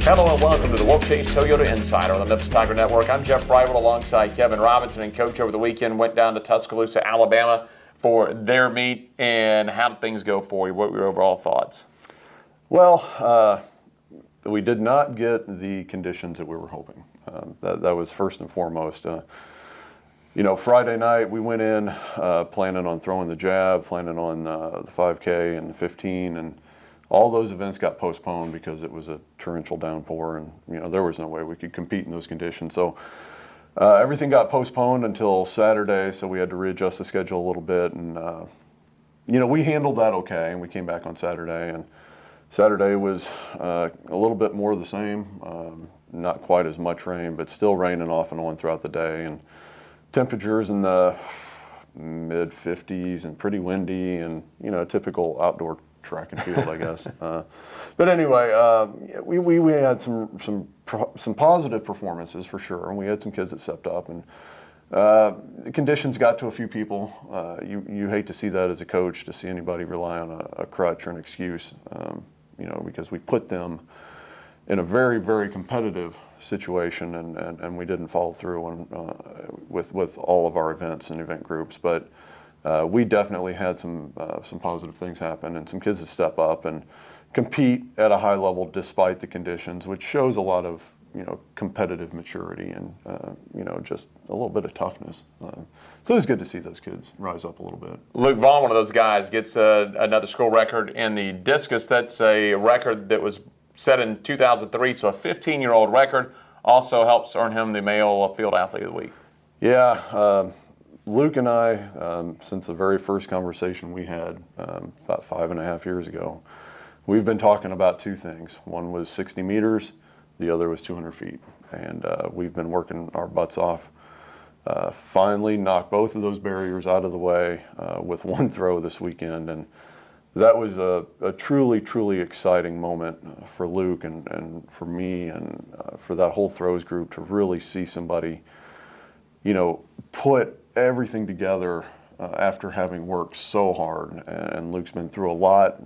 Hello and welcome to the Wolfchase Toyota Insider on the Memphis Tiger Network. I'm Jeff Rival alongside Kevin Robinson, and Coach over the weekend went down to Tuscaloosa, Alabama for their meet. And how did things go for you? What were your overall thoughts? Well, we did not get the conditions that we were hoping. That was first and foremost. Friday night we went in planning on throwing the jab, planning on the 5K and the 15, and all those events got postponed because it was a torrential downpour, and there was no way we could compete in those conditions. So everything got postponed until Saturday, so we had to readjust the schedule a little bit, and we handled that okay, and we came back on Saturday, and Saturday was a little bit more of the same, not quite as much rain, but still raining off and on throughout the day, and temperatures in the mid 50s and pretty windy, and typical outdoor track and field, I guess. But anyway, we had some positive performances for sure, and we had some kids that stepped up, and the conditions got to a few people. You hate to see that as a coach, to see anybody rely on a crutch or an excuse, because we put them in a very, very competitive situation, and we didn't follow through on, with all of our events and event groups. But we definitely had some positive things happen, and some kids that step up and compete at a high level despite the conditions, which shows a lot of competitive maturity and just a little bit of toughness. So it was good to see those kids rise up a little bit. Luke Vaughn, one of those guys, gets another school record in the discus. That's a record that was set in 2003, so a 15-year-old record. Also helps earn him the Male Field Athlete of the Week. Yeah. Luke and I, since the very first conversation we had about 5.5 years ago, we've been talking about two things. One was 60 meters, the other was 200 feet. And we've been working our butts off. Finally knocked both of those barriers out of the way with one throw this weekend. And that was a truly, truly exciting moment for Luke and for me and for that whole throws group to really see somebody, put everything together after having worked so hard. And Luke's been through a lot.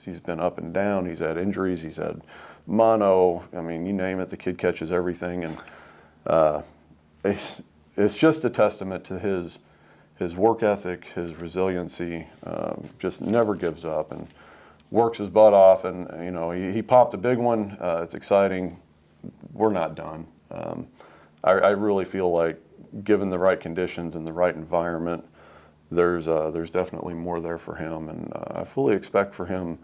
He's been up and down. He's had injuries. He's had mono. I mean, you name it, the kid catches everything. And it's just a testament to his work ethic, his resiliency. Just never gives up and works his butt off. And he popped a big one. It's exciting. We're not done. I really feel like, given the right conditions and the right environment, there's definitely more there for him, and I fully expect for him,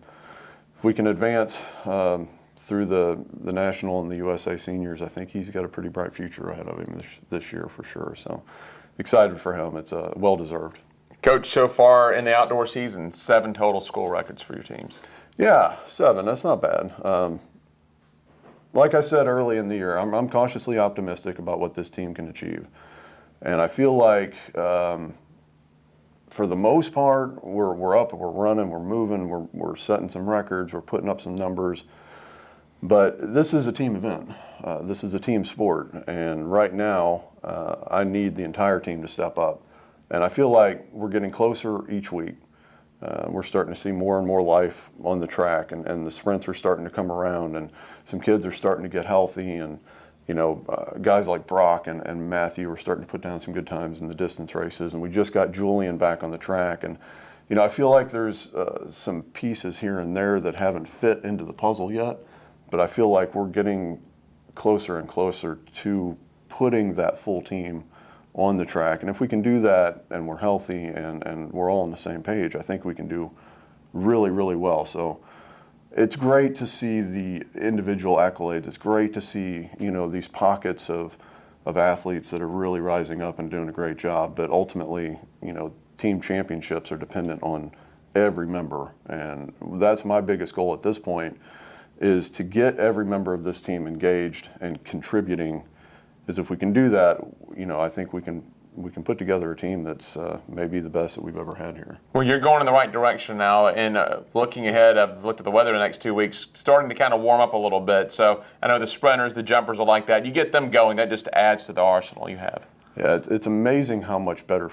if we can advance through the national and the USA seniors, I think he's got a pretty bright future ahead of him this year for sure. So excited for him. It's well deserved. Coach, so far in the outdoor season, 7 total school records for your teams. Yeah, 7. That's not bad. Like I said early in the year, I'm cautiously optimistic about what this team can achieve. And I feel like, for the most part, we're up, we're running, we're moving, we're setting some records, we're putting up some numbers. But this is a team event. This is a team sport. And right now, I need the entire team to step up. And I feel like we're getting closer each week. We're starting to see more and more life on the track, and the sprints are starting to come around, and some kids are starting to get healthy, and guys like Brock and Matthew are starting to put down some good times in the distance races, and we just got Julian back on the track, and I feel like there's some pieces here and there that haven't fit into the puzzle yet, but I feel like we're getting closer and closer to putting that full team on the track. And if we can do that, and we're healthy and we're all on the same page, I think we can do really, really well. So it's great to see the individual accolades. It's great to see, these pockets of athletes that are really rising up and doing a great job. But ultimately, team championships are dependent on every member. And that's my biggest goal at this point, is to get every member of this team engaged and contributing. Because if we can do that, I think we can put together a team that's maybe the best that we've ever had here. Well, you're going in the right direction now, and looking ahead, I've looked at the weather the next 2 weeks, starting to kind of warm up a little bit. So I know the sprinters, the jumpers are like that. You get them going, that just adds to the arsenal you have. Yeah, it's amazing how much better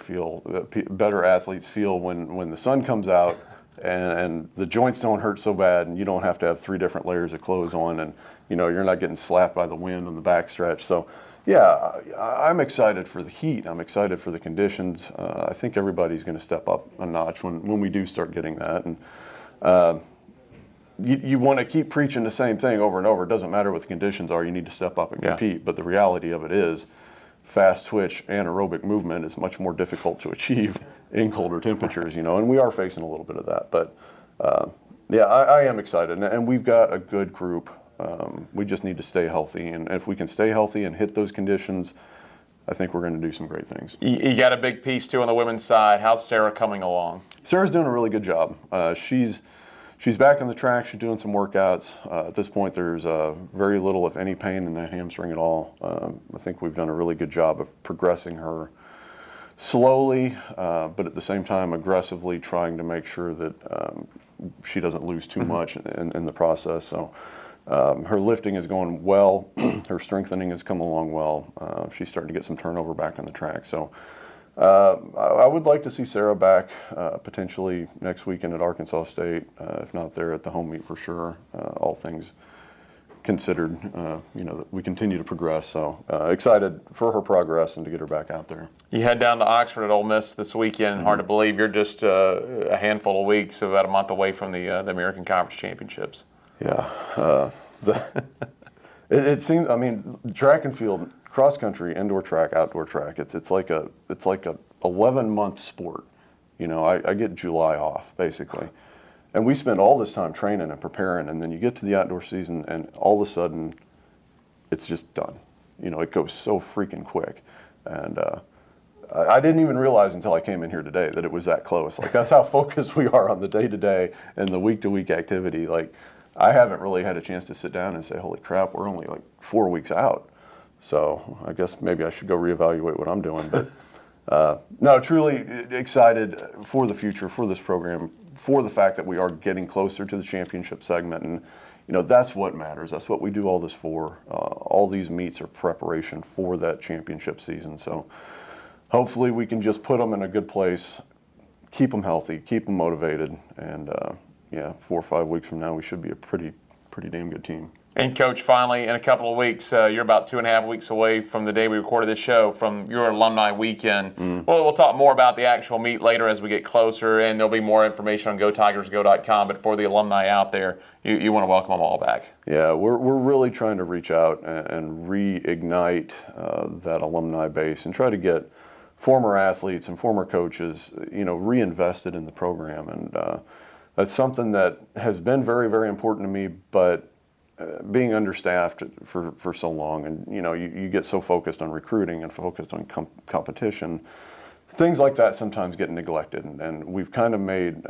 athletes feel when the sun comes out and the joints don't hurt so bad, and you don't have to have 3 different layers of clothes on, and you're not getting slapped by the wind on the backstretch. So yeah, I'm excited for the heat. I'm excited for the conditions. I think everybody's going to step up a notch when we do start getting that. And you want to keep preaching the same thing over and over. It doesn't matter what the conditions are. You need to step up and compete. But the reality of it is, fast twitch anaerobic movement is much more difficult to achieve in colder temperatures, and we are facing a little bit of that. But yeah, I am excited, and we've got a good group. We just need to stay healthy, and if we can stay healthy and hit those conditions, I think we're going to do some great things. You got a big piece too on the women's side. How's Sarah coming along? Sarah's doing a really good job. She's back on the track. She's doing some workouts. At this point, there's very little, if any, pain in that hamstring at all. I think we've done a really good job of progressing her slowly, but at the same time aggressively trying to make sure that she doesn't lose too much in the process. So her lifting is going well. Her strengthening has come along well. She's starting to get some turnover back on the track. So I would like to see Sarah back potentially next weekend at Arkansas State, if not there at the home meet for sure. All things considered, that we continue to progress. So excited for her progress and to get her back out there. You head down to Oxford at Ole Miss this weekend. Hard to believe you're just a handful of weeks, about a month away from the American Conference Championships. Yeah, it seems. I mean, track and field, cross country, indoor track, outdoor track. It's like a 11-month sport. I get July off basically, and we spend all this time training and preparing, and then you get to the outdoor season, and all of a sudden, it's just done. It goes so freaking quick, and I didn't even realize until I came in here today that it was that close. Like, that's how focused we are on the day-to-day and the week-to-week activity. Like, I haven't really had a chance to sit down and say, holy crap, we're only like 4 weeks out. So I guess maybe I should go reevaluate what I'm doing. But no, truly excited for the future, for this program, for the fact that we are getting closer to the championship segment. And, that's what matters. That's what we do all this for. All these meets are preparation for that championship season. So hopefully we can just put them in a good place, keep them healthy, keep them motivated, and 4 or 5 weeks from now, we should be a pretty damn good team. And Coach, finally, in a couple of weeks, you're about 2.5 weeks away from the day we recorded this show from your alumni weekend. Well, we'll talk more about the actual meet later as we get closer, and there'll be more information on GoTigersGo.com. But for the alumni out there, you want to welcome them all back. Yeah, we're really trying to reach out and reignite that alumni base and try to get former athletes and former coaches, reinvested in the program. And that's something that has been very, very important to me, but being understaffed for so long, and you get so focused on recruiting and focused on competition, things like that sometimes get neglected, and we've kind of made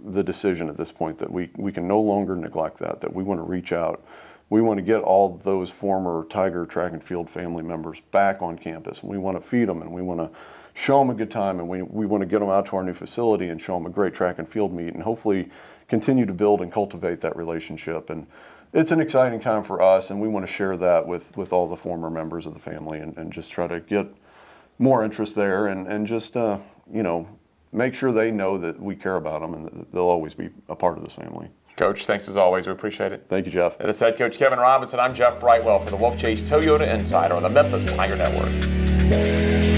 the decision at this point that we can no longer neglect that we want to reach out. We want to get all those former Tiger track and field family members back on campus, and we want to feed them, and we want to show them a good time, and we want to get them out to our new facility and show them a great track and field meet, and hopefully continue to build and cultivate that relationship. And it's an exciting time for us, and we want to share that with all the former members of the family, and just try to get more interest there, and just make sure they know that we care about them and that they'll always be a part of this family. Coach, thanks as always. We appreciate it. Thank you, Jeff. That is head coach Kevin Robinson. I'm Jeff Brightwell for the Wolfchase Toyota Insider on the Memphis Tiger Network.